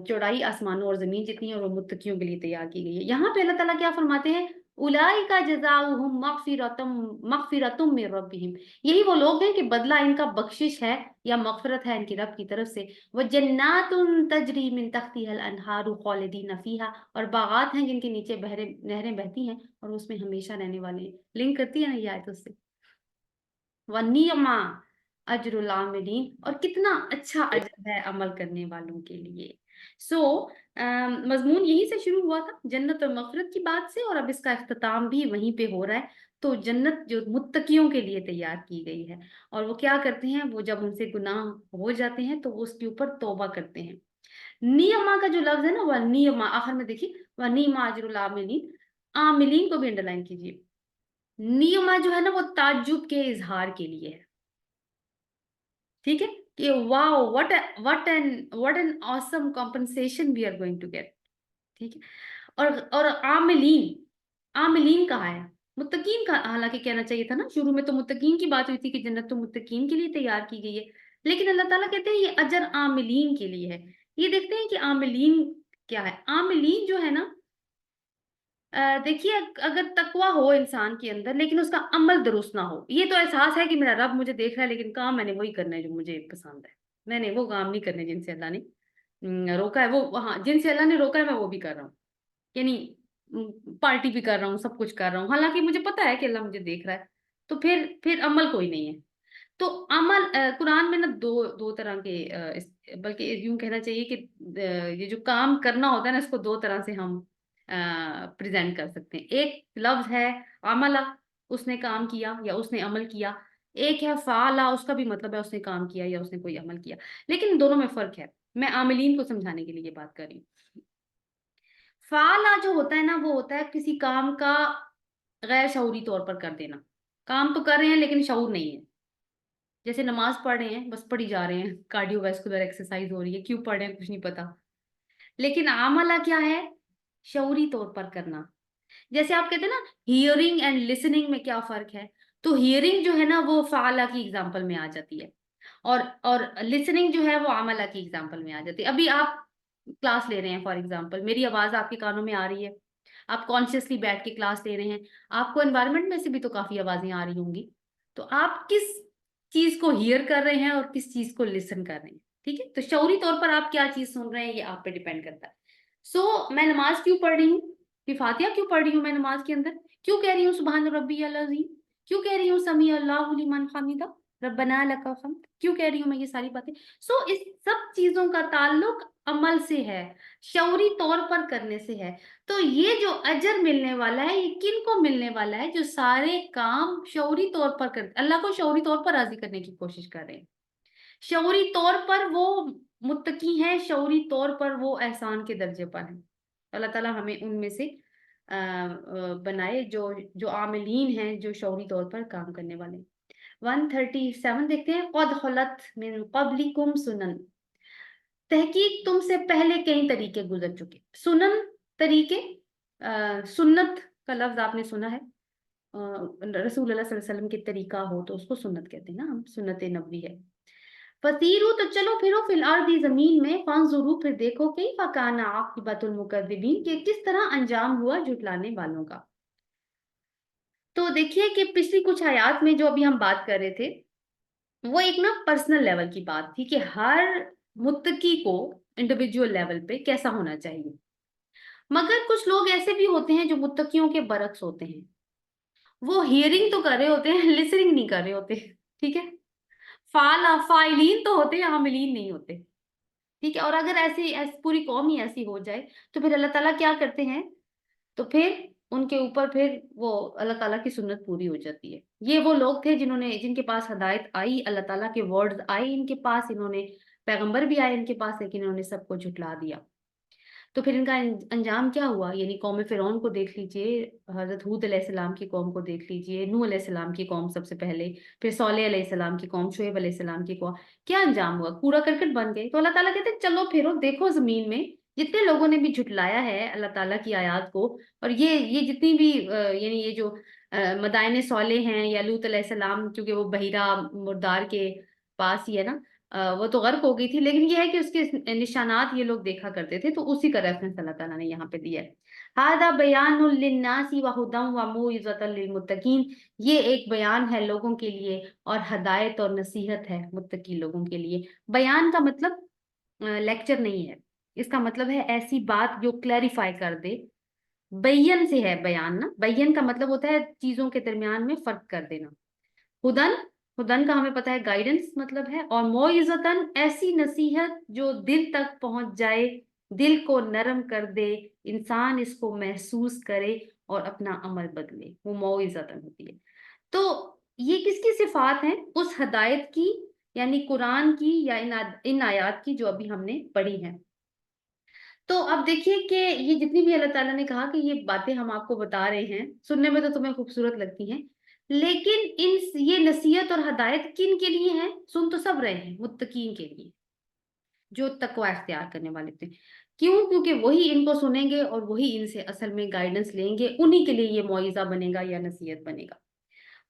चौड़ाई आसमानों और जमीन जितनी है, और वो मुत्तकियों के लिए तैयार की गई है। यहाँ पे अल्लाह ताला क्या फरमाते हैं? उलाइका जज़ाउहुम मग़फ़िरतुम मिन रब्बिहिम। यही वो लोग हैं कि बदला इनका बख्शिश है या मग़फ़िरत है इनकी रब की तरफ से। व जन्नातुन तजरी मिन तहतिहल अनहारु ख़ालिदीन फ़ीहा, और बागात हैं जिनके नीचे बहरे नहरें बहती हैं, और उसमें हमेशा रहने वाले हैं। लिंक करती है ना ये आयत उससे। वनियमा अजरुल आमिलीन, और कितना अच्छा अजर है अमल करने वालों के लिए। सो मजमून यहीं से शुरू हुआ था, जन्नत और मगफिरत की बात से, और अब इसका इख्तिताम भी वहीं पे हो रहा है। तो जन्नत जो मुत्तकियों के लिए तैयार की गई है, और वो क्या करते हैं? वो जब उनसे गुनाह हो जाते हैं तो वो उसके ऊपर तौबा करते हैं। नियमा का जो लफ्ज है ना, वह नियमा आखिर में देखिए, वह नीमा अजरुल आमिलीन, आमिलीन को भी अंडरलाइन कीजिए। नियमा जो है ना, वो ताज्जुब के इजहार के लिए है। ठीक है, कि wow, what an awesome compensation we are going to get. ठीक है। और आमिलीन, आमिलीन कहा है, मुत्तकीन का हालांकि कहना चाहिए था ना, शुरू में तो मुत्तकीन की बात हुई थी कि जन्नत तो मुत्तकीन के लिए तैयार की गई है, लेकिन अल्लाह ताला कहते हैं ये अजर आमिलीन के लिए है। ये देखते हैं कि आमिलीन क्या है। आमिलीन जो है ना, देखिए, अगर तकवा हो इंसान के अंदर लेकिन उसका अमल दुरुस्त ना हो, ये तो एहसास है कि मेरा रब मुझे देख रहा है, लेकिन काम मैंने वही करना है जो मुझे पसंद है। मैंने वो काम नहीं करने जिनसे अल्लाह ने रोका है। वो हाँ, जिनसे अल्लाह ने रोका है मैं वो भी कर रहा हूँ। यानी पार्टी भी कर रहा हूँ, सब कुछ कर रहा हूँ, हालांकि मुझे पता है कि अल्लाह मुझे देख रहा है। तो फिर अमल कोई नहीं है। तो अमल कुरान में ना दो दो तरह के बल्कि यूं कहना चाहिए कि ये जो काम करना होता है ना, इसको दो तरह से हम प्रेजेंट कर सकते हैं। एक लफ्ज है अमला, उसने काम किया या उसने अमल किया। एक है फाला, उसका भी मतलब है उसने काम किया या उसने कोई अमल किया। लेकिन दोनों में फर्क है। मैं आमिलीन को समझाने के लिए ये बात कर रही हूँ। फाला जो होता है ना, वो होता है किसी काम का गैर शऊरी तौर पर कर देना। काम तो कर रहे हैं लेकिन शऊर नहीं है। जैसे नमाज पढ़ रहे हैं, बस पढ़ी जा रहे हैं, कार्डियोवैस्कुलर एक्सरसाइज हो रही है, क्यों पढ़ रहे हैं कुछ नहीं पता। लेकिन आमला क्या है? शऊरी तौर पर करना। जैसे आप कहते हैं ना, हियरिंग एंड लिसनिंग में क्या फर्क है? तो हियरिंग जो है ना, वो फाला की एग्जाम्पल में आ जाती है, और लिसनिंग जो है वो आमला की एग्जाम्पल में आ जाती है। अभी आप क्लास ले रहे हैं, फॉर एग्जांपल मेरी आवाज आपके कानों में आ रही है, आप कॉन्शियसली बैठ के क्लास ले रहे हैं, आपको एनवायरनमेंट में से भी तो काफी आवाजें आ रही होंगी, तो आप किस चीज को हियर कर रहे हैं और किस चीज को लिसन कर रहे हैं, ठीक है। तो शऊरी तौर पर आप क्या चीज सुन रहे हैं ये आप पे डिपेंड करता है। मैं नमाज क्यों पढ़ रही हूँ, कि फातिहा क्यों पढ़ रही हूँ मैं नमाज के अंदर, क्यों कह रही हूँ सुबहान रब्बी अल अज़ीम, क्यों कह रही हूँ समी अल्लाहु लिमन हमीदा रब्बना लकल हम्द, क्यों कह रही हूँ मैं ये सारी बातें। इस सब चीजों का ताल्लुक अमल से है, शऊरी तौर पर करने से है। तो ये जो अजर मिलने वाला है ये किन को मिलने वाला है, जो सारे काम शऊरी तौर पर कर अल्लाह को शऊरी तौर पर राजी करने की कोशिश कर रहे हैं, शऊरी तौर पर वो मुत्तकी हैं, शऊरी तौर पर वो एहसान के दर्जे पर हैं। अल्लाह ताला हमें उनमें से बनाए जो जो आमिलीन हैं, जो शऊरी तौर पर काम करने वाले। 137 देखते हैं, क़द खलत मिन क़ब्लिकुम सुनन, तहकीक तुमसे पहले कई तरीके गुजर चुके। सुनन तरीके, सुन्नत का लफ्ज आपने सुना है, रसूल सल्लल्लाहु अलैहि वसल्लम के तरीका हो तो उसको सुन्नत कहते हैं ना, हम सुन्नत नबवी है। फसीरू तो चलो फिरो फिल अर्दी जमीन में, फंजुरू फिर देखो कैफा काना आकिबतुल मुकद्दिबीन, कि किस तरह अंजाम हुआ झुटलाने वालों का। तो देखिए कि पिछली कुछ आयात में जो अभी हम बात कर रहे थे वो एक ना पर्सनल लेवल की बात थी कि हर मुत्तकी को इंडिविजुअल लेवल पे कैसा होना चाहिए। मगर कुछ लोग ऐसे भी होते हैं जो मुत्तकियों के बरक्स होते हैं, वो हियरिंग तो कर रहे होते हैं, लिसनिंग नहीं कर रहे होते, ठीक है। फाइलीन तो होते हैं, आमिलीन नहीं होते, ठीक है। और अगर ऐसी पूरी कौम ही ऐसी हो जाए तो फिर अल्लाह ताला क्या करते हैं, तो फिर उनके ऊपर फिर वो अल्लाह ताला की सुन्नत पूरी हो जाती है। ये वो लोग थे जिनके पास हिदायत आई, अल्लाह ताला के वर्ड्स आए इनके पास, इन्होंने पैगंबर भी आए इनके पास, लेकिन इन्होंने सबको झुटला दिया। तो फिर इनका अंजाम क्या हुआ, यानी कौम फिरौन को देख लीजिए, हजरत हूद अलैहिस्सलाम की कौम को देख लीजिए, नूह अलैहिस्सलाम की कौम सबसे पहले, फिर सौलेह अलैहिस्सलाम की कौम, शुएब अलैहिस्सलाम की कौम, क्या अंजाम हुआ, कूड़ा करकट बन गए। तो अल्लाह ताला कहते हैं चलो फिरो देखो जमीन में जितने लोगों ने भी झुटलाया है अल्लाह ताला की आयत को, और ये जितनी भी यानी ये जो मदायने सौले हैं या लूत अलैहिस्सलाम, क्योंकि वो बहिरा मुर्दार के पास ही है ना, वो तो गर्क हो गई थी, लेकिन ये है कि उसके निशानात ये लोग देखा करते थे, तो उसी का रेफरेंस अल्लाह ताला ने यहाँ पे दिया है। हादा बयानुल लिन्नासी व हुदम व मौइज़तल लिलमुत्तकीन, ये एक बयान है लोगों के लिए और हदायत और नसीहत है मुत्तकी लोगों के लिए। बयान का मतलब लेक्चर नहीं है, इसका मतलब है ऐसी बात जो क्लैरिफाई कर दे। बयन से है बयान ना, बयन का मतलब होता है चीजों के दरमियान में फर्क कर देना। हुदन, हुदन का हमें पता है गाइडेंस मतलब है, और मोइज़तन ऐसी नसीहत जो दिल तक पहुंच जाए, दिल को नरम कर दे, इंसान इसको महसूस करे और अपना अमल बदले, वो मोइज़तन होती है। तो ये किसकी सिफात है, उस हदायत की, यानी कुरान की या इन आयात की जो अभी हमने पढ़ी हैं। तो अब देखिए कि ये जितनी भी अल्लाह ताला ने कहा कि ये बातें हम आपको बता रहे हैं, सुनने में तो तुम्हें खूबसूरत लगती हैं, लेकिन ये नसीहत और हदायत किन के लिए है, सुन तो सब रहे हैं, मुत्तकीन के लिए, जो तकवा इख्तियार करने वाले थे। क्यों, क्योंकि वही इनको सुनेंगे और वही इनसे असल में गाइडेंस लेंगे, उन्हीं के लिए ये मौइज़ा बनेगा या नसीहत बनेगा।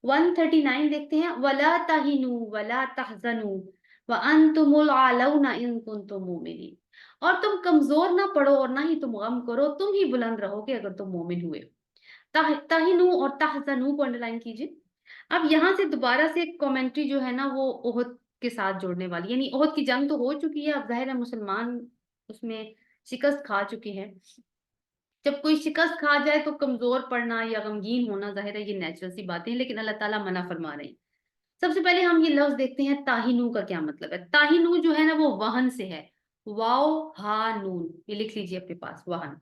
139 देखते हैं, वला तहिनु वला तहजनु व अंतुमुल आलौना इन कुंतुम मोमिनीन, और तुम कमजोर ना पड़ो और ना ही तुम गम करो, तुम ही बुलंद रहोगे अगर तुम मोमिन हुए। तहिनु और तहजनु को अंडरलाइन कीजिए। अब यहाँ से दोबारा से कमेंट्री जो है ना वो ओहद के साथ जोड़ने वाली, यानी ओहद की जंग तो हो चुकी है, अब जाहिर है मुसलमान उसमें शिकस्त खा चुके हैं। जब कोई शिकस्त खा जाए तो कमजोर पड़ना या गमगीन होना जाहिर है ये नेचुरल सी बातें हैं, लेकिन अल्लाह ताला मना फरमा रहे हैं। सबसे पहले हम ये लफ्ज देखते हैं, ताहिनू का क्या मतलब है। ताहिनू जो है ना वो वहन से है, वाओ हा नून, ये लिख लीजिए अपने पास, वहन।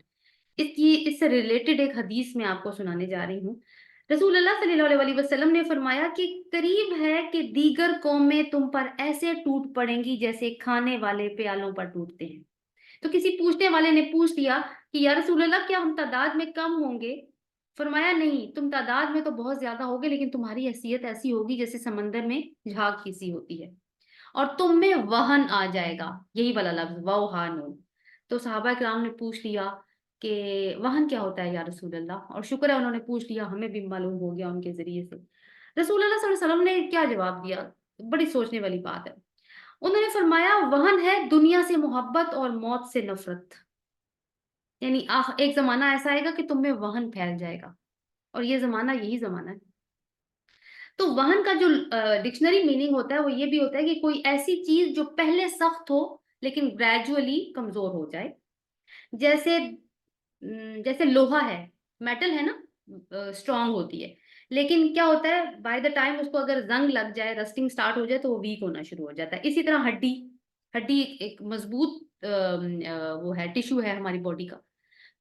इससे रिलेटेड एक हदीस में आपको सुनाने जा रही हूँ। रसूलुल्लाह सल्लल्लाहु अलैहि वसल्लम ने फरमाया कि करीब है कि दीगर कौमें तुम पर ऐसे टूट पड़ेंगी जैसे खाने वाले प्यालों पर टूटते हैं। तो किसी पूछने वाले ने पूछ लिया कि या रसूलल्लाह क्या हम तादाद में कम होंगे। फरमाया नहीं, तुम तादाद में तो बहुत ज्यादा होगे, लेकिन तुम्हारी हैसियत ऐसी होगी जैसे समंदर में झाग खीसी होती है, और तुम में वहन आ जाएगा, यही वाला लफ्ज वहानो। तो सहाबा किराम ने पूछ लिया कि वहन क्या होता है या रसूलल्लाह, और शुक्र है उन्होंने पूछ लिया, हमें भी मालूम हो गया उनके जरिए से। रसूलुल्लाह सल्लल्लाहु अलैहि वसल्लम ने क्या जवाब दिया, बड़ी सोचने वाली बात है। انہوں نے فرمایا وہن ہے دنیا سے محبت اور موت سے نفرت، یعنی ایک زمانہ ایسا آئے گا کہ تم میں وہن پھیل جائے گا، اور یہ زمانہ یہی زمانہ ہے۔ تو وہن کا جو ڈکشنری میننگ ہوتا ہے وہ یہ بھی ہوتا ہے کہ کوئی ایسی چیز جو پہلے سخت ہو لیکن گریجولی کمزور ہو جائے، جیسے جیسے لوہا ہے، میٹل ہے نا، اسٹرانگ ہوتی ہے، لیکن کیا ہوتا ہے بائی دا ٹائم اس کو اگر زنگ لگ جائے، رسٹنگ سٹارٹ ہو جائے تو وہ ویک ہونا شروع ہو جاتا ہے۔ اسی طرح ہڈی، ہڈی ایک مضبوط وہ ہے، ٹیشو ہے ہماری باڈی کا،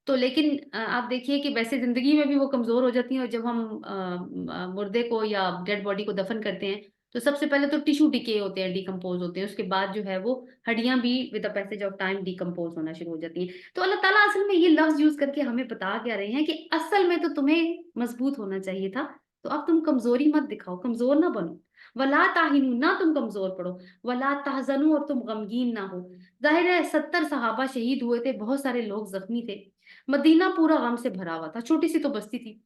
تو لیکن آپ دیکھیے کہ ویسے زندگی میں بھی وہ کمزور ہو جاتی ہیں، اور جب ہم مردے کو یا ڈیڈ باڈی کو دفن کرتے ہیں تو سب سے پہلے تو ٹیشو ڈیکے ہوتے ہیں، ڈیکمپوز ہوتے ہیں، اس کے بعد جو ہے وہ ہڈیاں بھی with the passage of time decompose ہونا شروع ہو جاتی ہیں۔ تو اللہ تعالیٰ اصل میں یہ لفظ یوز کر کے ہمیں بتا کیا رہے ہیں کہ اصل میں تو تمہیں مضبوط ہونا چاہیے تھا، تو اب تم کمزوری مت دکھاؤ، کمزور نہ بنو، ولا تاہنوا، نہ تم کمزور پڑو، ولا تحزنوا، اور تم غمگین نہ ہو۔ ظاہر ہے 70 صحابہ شہید ہوئے تھے، بہت سارے لوگ زخمی تھے، مدینہ پورا غم سے بھرا ہوا تھا، چھوٹی سی تو بستی تھی،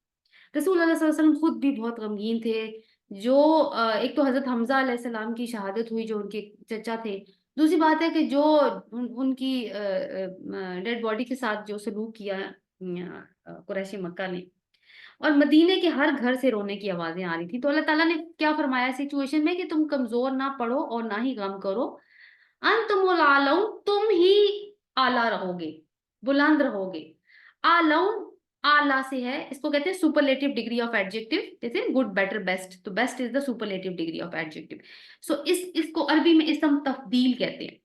رسول اللہ صلی اللہ علیہ وسلم خود بھی بہت غمگین تھے۔ جو ایک تو حضرت حمزہ علیہ السلام کی شہادت ہوئی جو ان کے چچا تھے، دوسری بات ہے کہ جو ان کی ڈیڈ باڈی کے ساتھ جو سلوک کیا قریش مکہ نے، اور مدینے کے ہر گھر سے رونے کی آوازیں آ رہی تھی۔ تو اللہ تعالیٰ نے کیا فرمایا سچویشن میں کہ تم کمزور نہ پڑو اور نہ ہی غم کرو، انتم العلون، تم ہی اعلیٰ رہو گے، بلند رہو گے۔ اعلون اعلیٰ سے ہے، اس کو کہتے ہیں سپرلیٹو ڈگری آف ایڈجیکٹو، جیسے گڈ بیٹر بیسٹ، تو best is the superlative degree of adjective. So اس کو عربی میں اسم تفضیل کہتے ہیں،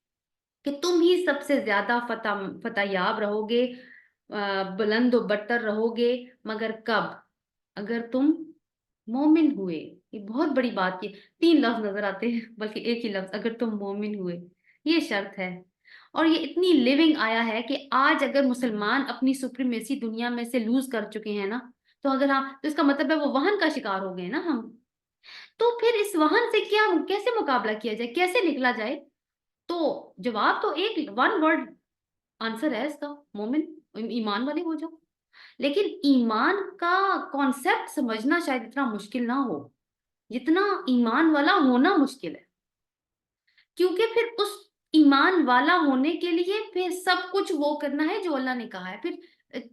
کہ تم ہی سب سے زیادہ فتح یاب رہو گے، بلند و برتر رہو گے، مگر کب؟ اگر تم مومن ہوئے۔ یہ بہت بڑی بات کی، 3 لفظ نظر آتے ہیں بلکہ ایک ہی لفظ، اگر تم مومن ہوئے، یہ شرط ہے۔ اور یہ اتنی لیونگ آیا ہے کہ آج اگر مسلمان اپنی سپریمیسی دنیا میں سے لوز کر چکے ہیں نا، تو اگر ہم، تو اس کا مطلب ہے وہ وہن کا شکار ہو گئے نا ہم۔ تو پھر اس وہن سے کیا، کیسے مقابلہ کیا جائے، کیسے نکلا جائے؟ تو جواب تو ایک ون ورڈ آنسر ہے اس کا، مومن، ایمان والے ہو جاؤ۔ لیکن ایمان کا کانسیپٹ سمجھنا شاید اتنا مشکل نہ ہو جتنا ایمان والا ہونا مشکل ہے، کیونکہ پھر اس ایمان والا ہونے کے لیے پھر سب کچھ وہ کرنا ہے جو اللہ نے کہا ہے، پھر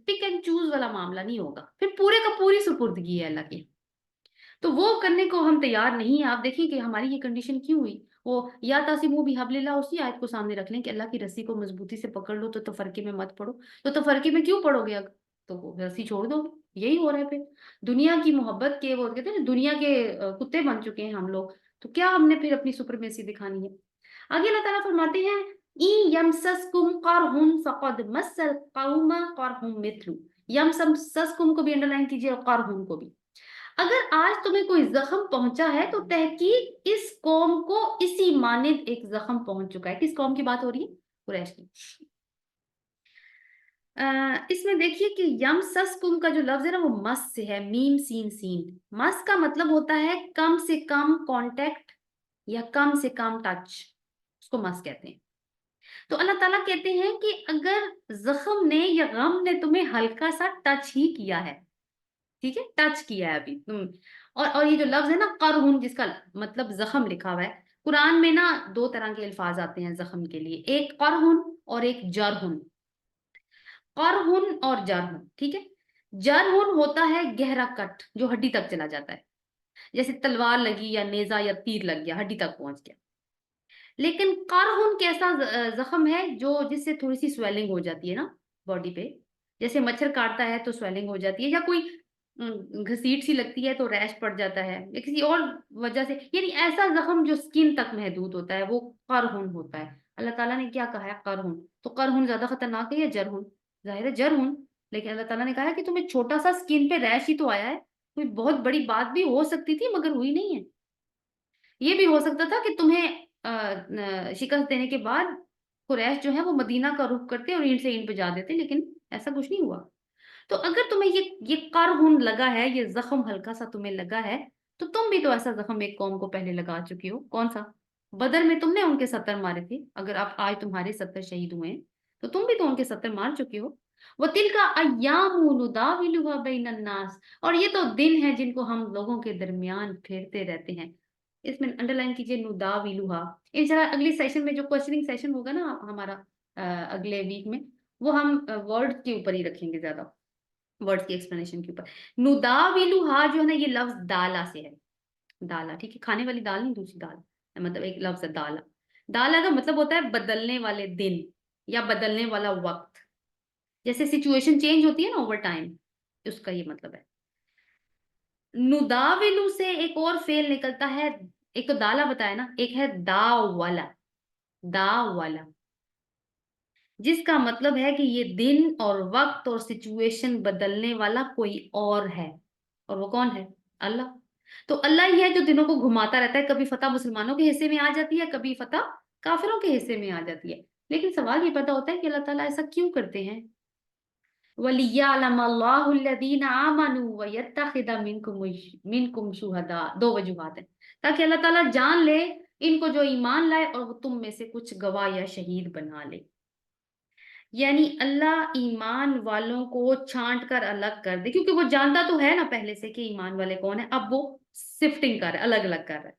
پک اینڈ چوز والا معاملہ نہیں ہوگا، پھر پورے کا پوری سپردگی ہے اللہ کی، تو وہ کرنے کو ہم تیار نہیں ہیں۔ آپ دیکھیں کہ ہماری یہ کنڈیشن کیوں ہوئی، وہ یا تاسمو بحبل اللہ، اسی آیت کو سامنے رکھ لیں کہ اللہ کی رسی کو مضبوطی سے پکڑ لو، تو تفرقے میں مت پڑو، تو تفرقے میں کیوں پڑو گے؟ تو وہ رسی چھوڑ دو، یہی ہو رہا ہے پھر دنیا کی محبت کے، وہ کہتے ہیں نا دنیا کے کتے بن چکے ہیں ہم لوگ، تو کیا ہم نے پھر اپنی سپرمیسی دکھانی ہے؟ آگے اللہ تعالیٰ فرماتے ہیں این یمسسکم قرح فقد مس القوم قرح مثلہ، یمسسکم کو بھی انڈرلائن کیجیے اور قرح کو بھی، اگر آج تمہیں کوئی زخم پہنچا ہے تو تحقیق اس قوم کو اسی مانند ایک زخم پہنچ چکا ہے۔ کس قوم کی بات ہو رہی ہے؟ قریش کی۔ اس میں دیکھیے کہ یمسسکم کا جو لفظ ہے نا وہ مس سے ہے، میم سین سین، مس کا مطلب ہوتا ہے کم سے کم کانٹیکٹ یا کم سے کم ٹچ، اس کو مس کہتے ہیں۔ تو اللہ تعالیٰ کہتے ہیں کہ اگر زخم نے یا غم نے تمہیں ہلکا سا ٹچ ہی کیا ہے، ٹھیک ہے، ٹچ کیا ہے ابھی اور یہ جو لفظ ہے نا قرحن، جس کا مطلب زخم لکھا ہوا ہے، قرآن میں نا 2 طرح کے الفاظ آتے ہیں زخم کے لیے، ایک قرحن اور ایک جرحن، قرحن اور جرحن، ٹھیک ہے۔ جرحن ہوتا ہے گہرا کٹ جو ہڈی تک چلا جاتا ہے، جیسے تلوار لگی یا نیزہ یا تیر لگ گیا، ہڈی تک پہنچ گیا۔ لیکن قرحن کیسا زخم ہے جو جس سے تھوڑی سی سویلنگ ہو جاتی ہے نا باڈی پہ، جیسے مچھر کاٹتا ہے تو سویلنگ ہو جاتی ہے، یا کوئی گھسیٹ سی لگتی ہے تو ریش پڑ جاتا ہے، یا کسی اور وجہ سے، یعنی ایسا زخم جو سکن تک محدود ہوتا ہے وہ قرحن ہوتا ہے۔ اللہ تعالیٰ نے کیا کہا ہے؟ قرحن، تو قرحن زیادہ خطرناک ہے یا جرحن؟ ظاہر ہے جرحن، لیکن اللہ تعالیٰ نے کہا ہے کہ تمہیں چھوٹا سا سکن پہ ریش ہی تو آیا ہے، کوئی بہت بڑی بات بھی ہو سکتی تھی مگر ہوئی نہیں ہے۔ یہ بھی ہو سکتا تھا کہ تمہیں شکست دینے کے بعد قریش جو ہے وہ مدینہ کا رخ کرتے اور اینٹ سے اینٹ بجا دیتے، لیکن ایسا کچھ نہیں ہوا۔ تو اگر تمہیں یہ قرحن لگا ہے، یہ زخم ہلکا سا تمہیں لگا ہے، تو تم بھی تو ایسا زخم ایک قوم کو پہلے لگا چکی ہو۔ کون سا؟ بدر میں تم نے ان کے 70 مارے تھے، اگر آپ آج تمہارے 70 شہید ہوئے ہیں تو تم بھی تو ان کے 70 مار چکی ہو۔ وَتِلْكَ أَيَّامُ نُدَاوِلُهَا بَيْنَ النَّاسِ، اور یہ تو دن ہیں جن کو ہم لوگوں کے درمیان پھیرتے رہتے ہیں۔ इसमें अंडरलाइन कीजिए नुदाविलुहा। इंशाल्लाह अगले सेशन में जो क्वेश्चनिंग सेशन होगा ना हमारा अगले वीक में, वो हम वर्ड के ऊपर ही रखेंगे, ज्यादा वर्ड्स की एक्सप्लेनेशन के ऊपर। नुदाविलुहा जो है ना, ये लफ्ज दाला से है। दाला, ठीक है, खाने वाली दाल नहीं, दूसरी दाल, मतलब एक लफ्ज है दाला। दाला का मतलब होता है बदलने वाले दिन या बदलने वाला वक्त, जैसे सिचुएशन चेंज होती है ना ओवर टाइम, उसका ये मतलब है। नुदाविलु से एक और फेल निकलता है, एक तो दाला बताया ना, एक है दाव वाला। दाव वाला, जिसका मतलब है कि ये दिन और वक्त और सिचुएशन बदलने वाला कोई और है। और वो कौन है? अल्लाह। तो अल्लाह ही है जो दिनों को घुमाता रहता है, कभी फतह मुसलमानों के हिस्से में आ जाती है, कभी फतह काफिरों के हिस्से में आ जाती है। लेकिन सवाल ये पैदा होता है कि अल्लाह ताला ऐसा क्यों करते हैं? वलियअलमल्लाहुल्लज़ीना आमनू वयत्तखिज़ मिनकुम शुहदा, दो वजूहात हैं, ताकि अल्लाह ताला जान ले इनको जो ईमान लाए और वो तुम में से कुछ गवाह या शहीद बना ले। यानी अल्लाह ईमान वालों को छांट कर अलग कर दे, क्योंकि वो जानता तो है ना पहले से कि ईमान वाले कौन है, अब वो सिफ्टिंग कर रहा है, अलग अलग कर रहा है।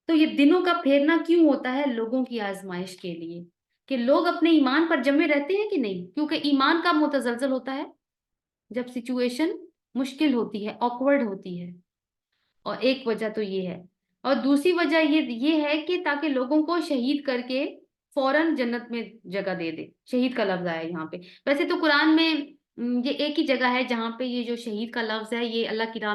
तो ये दिनों का फेरना क्यों होता है? लोगों की आजमाइश के लिए, कि लोग अपने ईमान पर जमे रहते हैं कि नहीं, क्योंकि ईमान कब मुतजलजल होता है? जब सिचुएशन मुश्किल होती है, ऑकवर्ड होती है। और एक वजह तो ये है, और दूसरी वजह ये है कि ताकि लोगों को शहीद करके फौरन जन्नत में जगह दे दे। शहीद का लफ्ज आया यहाँ पे। वैसे तो कुरान में ये एक ही जगह है जहाँ पे ये जो शहीद का लफ्ज है ये अल्लाह की राह